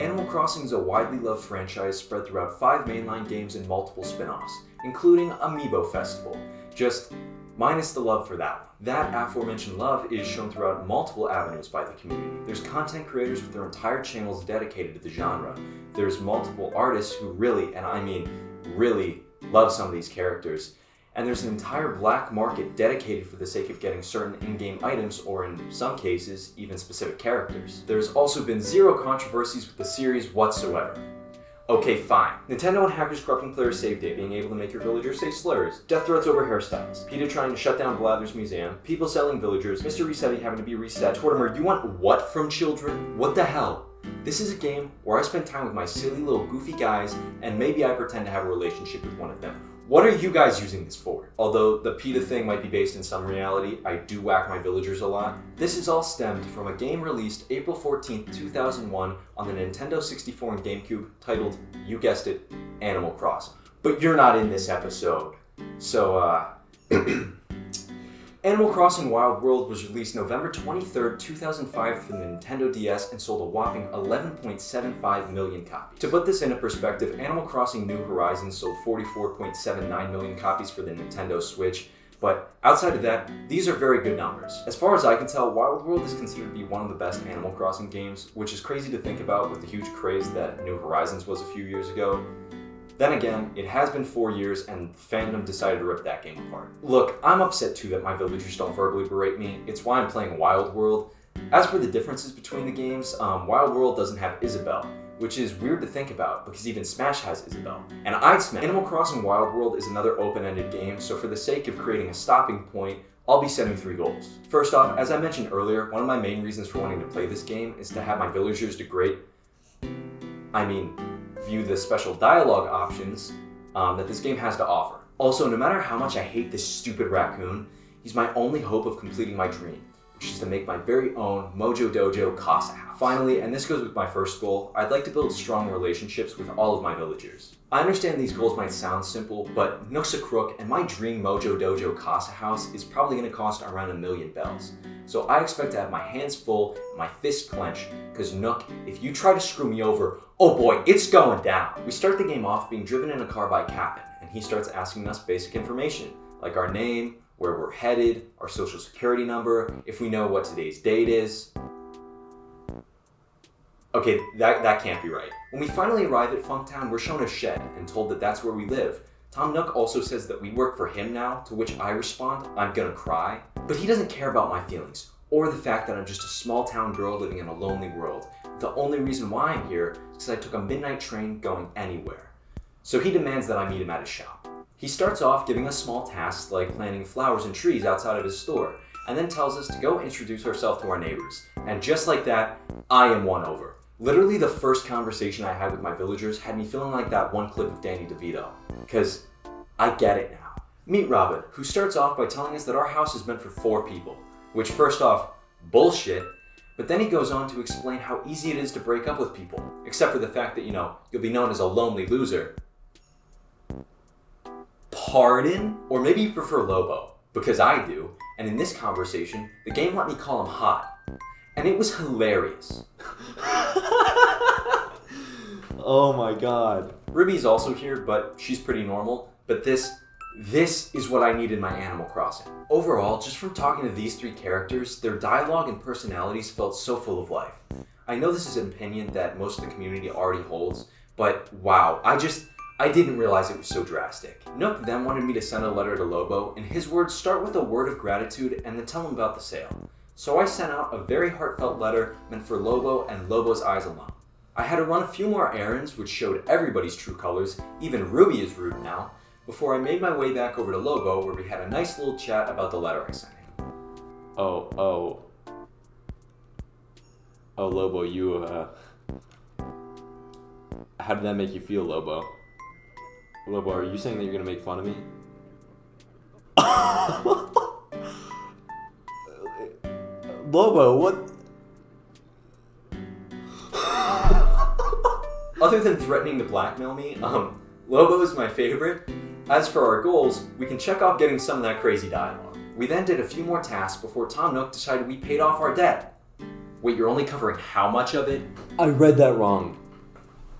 Animal Crossing is a widely loved franchise spread throughout 5 mainline games and multiple spin-offs, including Amiibo Festival. Just minus the love for that one. That aforementioned love is shown throughout multiple avenues by the community. There's content creators with their entire channels dedicated to the genre. There's multiple artists who really, and I mean really, love some of these characters. And there's an entire black market dedicated for the sake of getting certain in-game items, or in some cases, even specific characters. There's also been zero controversies with the series whatsoever. Okay, fine. Nintendo and hackers corrupting players' save data, being able to make your villagers say slurs, death threats over hairstyles, PETA trying to shut down Blather's museum, people selling villagers, Mr. Resetty having to be reset, Tortimer, you want what from children? What the hell? This is a game where I spend time with my silly little goofy guys, and maybe I pretend to have a relationship with one of them. What are you guys using this for? Although the PETA thing might be based in some reality, I do whack my villagers a lot. This is all stemmed from a game released April 14th, 2001 on the Nintendo 64 and GameCube titled, you guessed it, Animal Crossing. But you're not in this episode. So, Animal Crossing Wild World was released November 23rd, 2005 for the Nintendo DS and sold a whopping 11.75 million copies. To put this into perspective, Animal Crossing New Horizons sold 44.79 million copies for the Nintendo Switch, but outside of that, these are very good numbers. As far as I can tell, Wild World is considered to be one of the best Animal Crossing games, which is crazy to think about with the huge craze that New Horizons was a few years ago. Then again, it has been 4 years and fandom decided to rip that game apart. Look, I'm upset too that my villagers don't verbally berate me. It's why I'm playing Wild World. As for the differences between the games, Wild World doesn't have Isabelle, which is weird to think about because even Smash has Isabelle. And I'd smash. Animal Crossing Wild World is another open-ended game, so for the sake of creating a stopping point, I'll be setting 3 goals. First off, as I mentioned earlier, one of my main reasons for wanting to play this game is to have my villagers view the special dialogue options that this game has to offer. Also, no matter how much I hate this stupid raccoon, he's my only hope of completing my dream, which is to make my very own Mojo Dojo Casa house. Finally, and this goes with my first goal, I'd like to build strong relationships with all of my villagers. I understand these goals might sound simple, but Nook's a crook, and my dream Mojo Dojo Casa house is probably going to cost around $1 million bells. So I expect to have my hands full and my fists clenched, because Nook, if you try to screw me over, oh boy, it's going down. We start the game off being driven in a car by Captain, and he starts asking us basic information, like our name, where we're headed, our social security number, if we know what today's date is. Okay, that can't be right. When we finally arrive at Funktown, we're shown a shed and told that that's where we live. Tom Nook also says that we work for him now, to which I respond, I'm gonna cry. But he doesn't care about my feelings, or the fact that I'm just a small town girl living in a lonely world. The only reason why I'm here is because I took a midnight train going anywhere. So he demands that I meet him at his shop. He starts off giving us small tasks like planting flowers and trees outside of his store, and then tells us to go introduce ourselves to our neighbors. And just like that, I am won over. Literally the first conversation I had with my villagers had me feeling like that one clip of Danny DeVito. Because I get it now. Meet Robin, who starts off by telling us that our house is meant for 4 people. Which first off, bullshit. But then he goes on to explain how easy it is to break up with people. Except for the fact that, you'll be known as a lonely loser. Pardon? Or maybe you prefer Lobo. Because I do. And in this conversation, the game let me call him hot. And it was hilarious. Oh my god. Ruby's also here, but she's pretty normal. But this is what I need in my Animal Crossing. Overall, just from talking to these 3 characters, their dialogue and personalities felt so full of life. I know this is an opinion that most of the community already holds, but wow, I didn't realize it was so drastic. Nook then wanted me to send a letter to Lobo, and his words start with a word of gratitude and then tell him about the sale. So I sent out a very heartfelt letter meant for Lobo and Lobo's eyes alone. I had to run a few more errands which showed everybody's true colors, even Ruby is rude now, before I made my way back over to Lobo where we had a nice little chat about the letter I sent him. Oh, Lobo, how did that make you feel, Lobo? Lobo, are you saying that you're gonna make fun of me? Lobo, what? Other than threatening to blackmail me, Lobo is my favorite. As for our goals, we can check off getting some of that crazy dialogue. We then did a few more tasks before Tom Nook decided we paid off our debt. Wait, you're only covering how much of it? I read that wrong.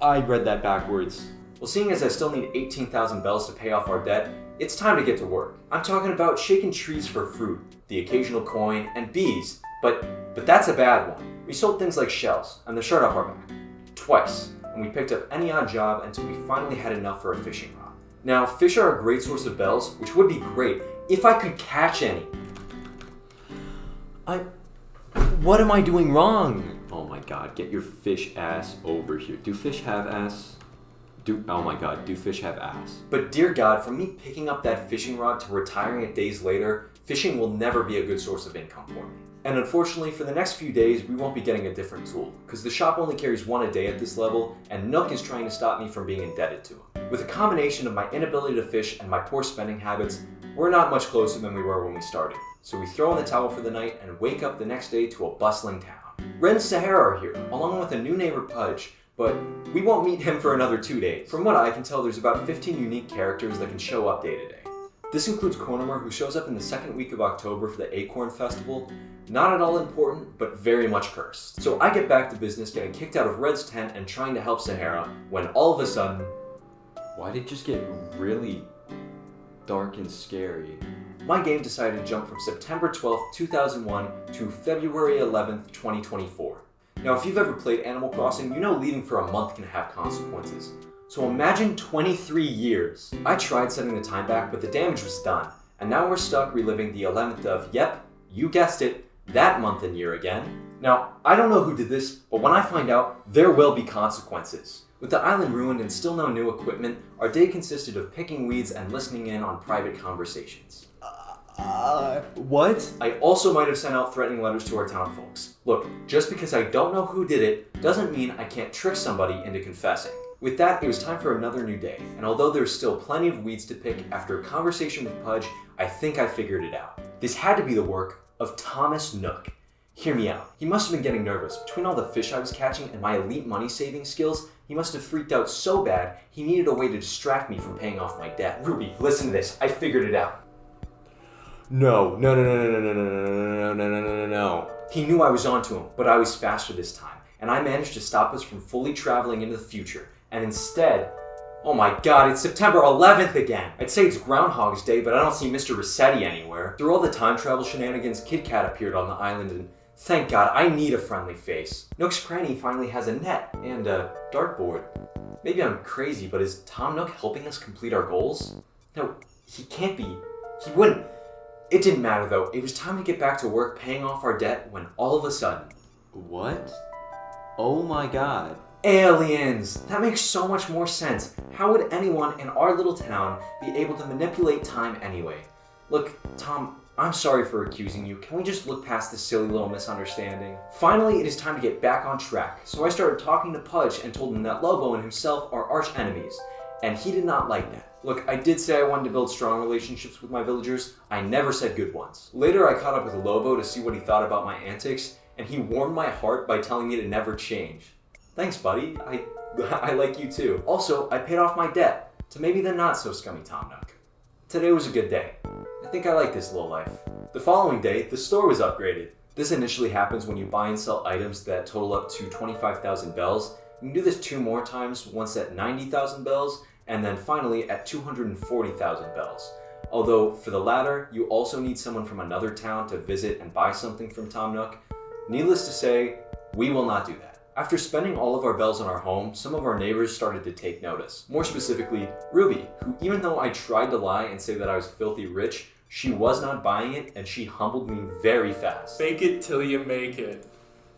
I read that backwards. Well, seeing as I still need 18,000 bells to pay off our debt, it's time to get to work. I'm talking about shaking trees for fruit, the occasional coin, and bees. But that's a bad one. We sold things like shells and the shirt off our back. Twice. And we picked up any odd job until we finally had enough for a fishing rod. Now, fish are a great source of bells, which would be great if I could catch any. What am I doing wrong? Oh my god, get your fish ass over here. Do fish have ass? Oh my god, do fish have ass? But dear God, from me picking up that fishing rod to retiring it days later, fishing will never be a good source of income for me. And unfortunately, for the next few days, we won't be getting a different tool, because the shop only carries one a day at this level, and Nook is trying to stop me from being indebted to him. With a combination of my inability to fish and my poor spending habits, we're not much closer than we were when we started. So we throw in the towel for the night and wake up the next day to a bustling town. Ren and Sahara are here, along with a new neighbor Pudge, but we won't meet him for another 2 days. From what I can tell, there's about 15 unique characters that can show up day to day. This includes Cornemer, who shows up in the second week of October for the Acorn Festival. Not at all important, but very much cursed. So I get back to business, getting kicked out of Red's tent and trying to help Sahara, when all of a sudden... Why did it just get really dark and scary? My game decided to jump from September 12th, 2001 to February 11th, 2024. Now, if you've ever played Animal Crossing, you know leaving for a month can have consequences. So imagine 23 years. I tried setting the time back, but the damage was done. And now we're stuck reliving the 11th of, yep, you guessed it, that month and year again. Now, I don't know who did this, but when I find out, there will be consequences. With the island ruined and still no new equipment, our day consisted of picking weeds and listening in on private conversations. What? I also might have sent out threatening letters to our town folks. Look, just because I don't know who did it, doesn't mean I can't trick somebody into confessing. With that, it was time for another new day, and although there's still plenty of weeds to pick, after a conversation with Pudge, I think I figured it out. This had to be the work of Thomas Nook. Hear me out. He must have been getting nervous. Between all the fish I was catching and my elite money-saving skills, he must have freaked out so bad, he needed a way to distract me from paying off my debt. Ruby, listen to this. I figured it out. No. He knew I was onto him, but I was faster this time, and I managed to stop us from fully traveling into the future. And instead, oh my god, it's September 11th again! I'd say it's Groundhog's Day, but I don't see Mr. Rossetti anywhere. Through all the time travel shenanigans, Kit Kat appeared on the island, and thank god, I need a friendly face. Nook's Cranny finally has a net and a dartboard. Maybe I'm crazy, but is Tom Nook helping us complete our goals? No, he can't be. He wouldn't. It didn't matter though. It was time to get back to work paying off our debt when all of a sudden... What? Oh my god. Aliens! That makes so much more sense. How would anyone in our little town be able to manipulate time anyway? Look, Tom, I'm sorry for accusing you. Can we just look past this silly little misunderstanding? Finally, it is time to get back on track. So I started talking to Pudge and told him that Lobo and himself are arch enemies. And he did not like that. Look, I did say I wanted to build strong relationships with my villagers. I never said good ones. Later, I caught up with Lobo to see what he thought about my antics, and he warmed my heart by telling me to never change. Thanks, buddy. I like you too. Also, I paid off my debt to maybe the not-so-scummy Tom Nook. Today was a good day. I think I like this little life. The following day, the store was upgraded. This initially happens when you buy and sell items that total up to 25,000 bells. You can do this 2 more times, once at 90,000 bells, and then finally at 240,000 bells. Although, for the latter, you also need someone from another town to visit and buy something from Tom Nook. Needless to say, we will not do that. After spending all of our bells on our home, some of our neighbors started to take notice. More specifically, Ruby, who even though I tried to lie and say that I was filthy rich, she was not buying it and she humbled me very fast. Fake it till you make it.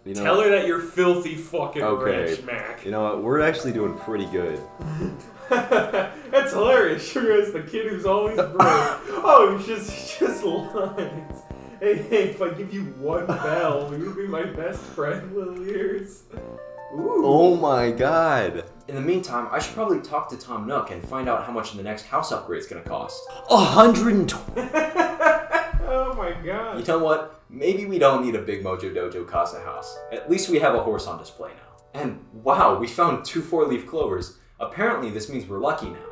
You know, Tell her that you're filthy fucking rich, Mac. You know what? We're actually doing pretty good. That's hilarious. Sure is the kid who's always broke. Oh, just lines. Hey, if I give you 1 bell, you'll be my best friend, little ears. Ooh. Oh my god. In the meantime, I should probably talk to Tom Nook and find out how much the next house upgrade is going to cost. 120. Oh my god. You know what? Maybe we don't need a Big Mojo Dojo Casa house. At least we have a horse on display now. And wow, we found 2 4-leaf clovers. Apparently this means we're lucky now.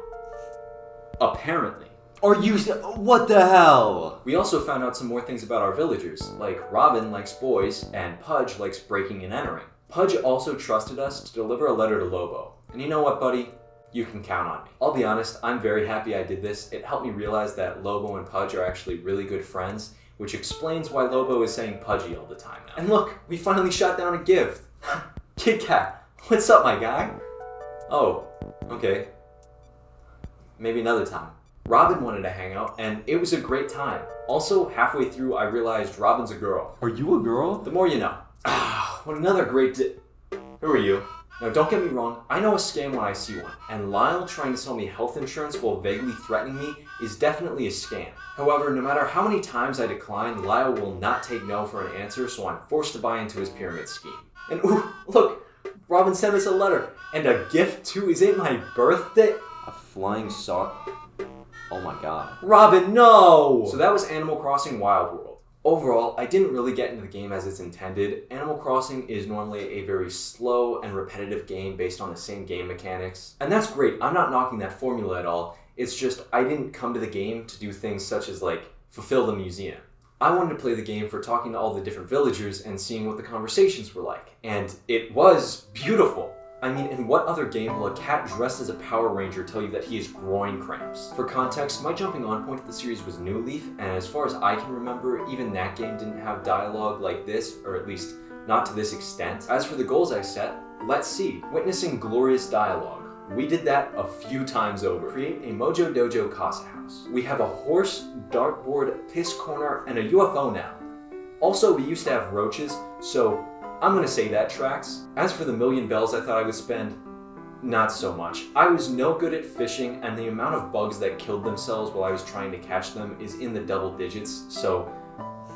Apparently. Are you... What the hell? We also found out some more things about our villagers, like Robin likes boys and Pudge likes breaking and entering. Pudge also trusted us to deliver a letter to Lobo. And you know what, buddy? You can count on me. I'll be honest, I'm very happy I did this. It helped me realize that Lobo and Pudge are actually really good friends, which explains why Lobo is saying Pudgy all the time now. And look, we finally shot down a gift. Kit Kat, what's up, my guy? Oh, okay. Maybe another time. Robin wanted to hang out, and it was a great time. Also, halfway through, I realized Robin's a girl. Are you a girl? The more you know. What another great Who are you? Now, don't get me wrong, I know a scam when I see one, and Lyle trying to sell me health insurance while vaguely threatening me is definitely a scam. However, no matter how many times I decline, Lyle will not take no for an answer, so I'm forced to buy into his pyramid scheme. And ooh, look, Robin sent us a letter, and a gift too. Is it my birthday? A flying sock? Oh my god. Robin, no! So that was Animal Crossing Wild World. Overall, I didn't really get into the game as it's intended. Animal Crossing is normally a very slow and repetitive game based on the same game mechanics. And that's great, I'm not knocking that formula at all. It's just, I didn't come to the game to do things such as fulfill the museum. I wanted to play the game for talking to all the different villagers and seeing what the conversations were like. And it was beautiful. I mean, in what other game will a cat dressed as a Power Ranger tell you that he has groin cramps? For context, my jumping on point to the series was New Leaf, and as far as I can remember, even that game didn't have dialogue like this, or at least not to this extent. As for the goals I set, let's see. Witnessing glorious dialogue. We did that a few times over. Create a Mojo Dojo Casa House. We have a horse, dartboard, piss corner, and a UFO now. Also, we used to have roaches, so I'm gonna say that tracks. As for the million bells I thought I would spend, not so much. I was no good at fishing, and the amount of bugs that killed themselves while I was trying to catch them is in the double digits, so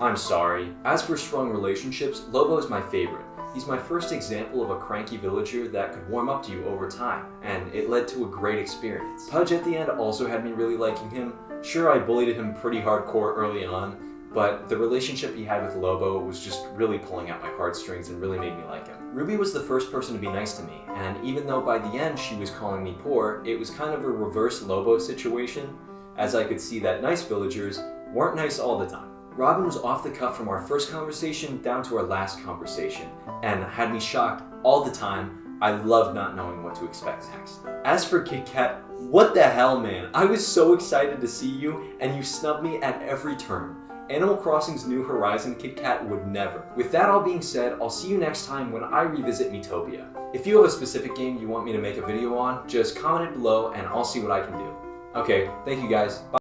I'm sorry. As for strong relationships, Lobo is my favorite. He's my first example of a cranky villager that could warm up to you over time, and it led to a great experience. Pudge at the end also had me really liking him. Sure, I bullied him pretty hardcore early on, but the relationship he had with Lobo was just really pulling at my heartstrings and really made me like him. Ruby was the first person to be nice to me, and even though by the end she was calling me poor, it was kind of a reverse Lobo situation, as I could see that nice villagers weren't nice all the time. Robin was off the cuff from our first conversation down to our last conversation, and had me shocked all the time. I loved not knowing what to expect next. As for Kit Kat, what the hell, man? I was so excited to see you, and you snubbed me at every turn. Animal Crossing's New Horizon Kit Kat would never. With that all being said, I'll see you next time when I revisit Miitopia. If you have a specific game you want me to make a video on, just comment it below and I'll see what I can do. Okay, thank you guys. Bye.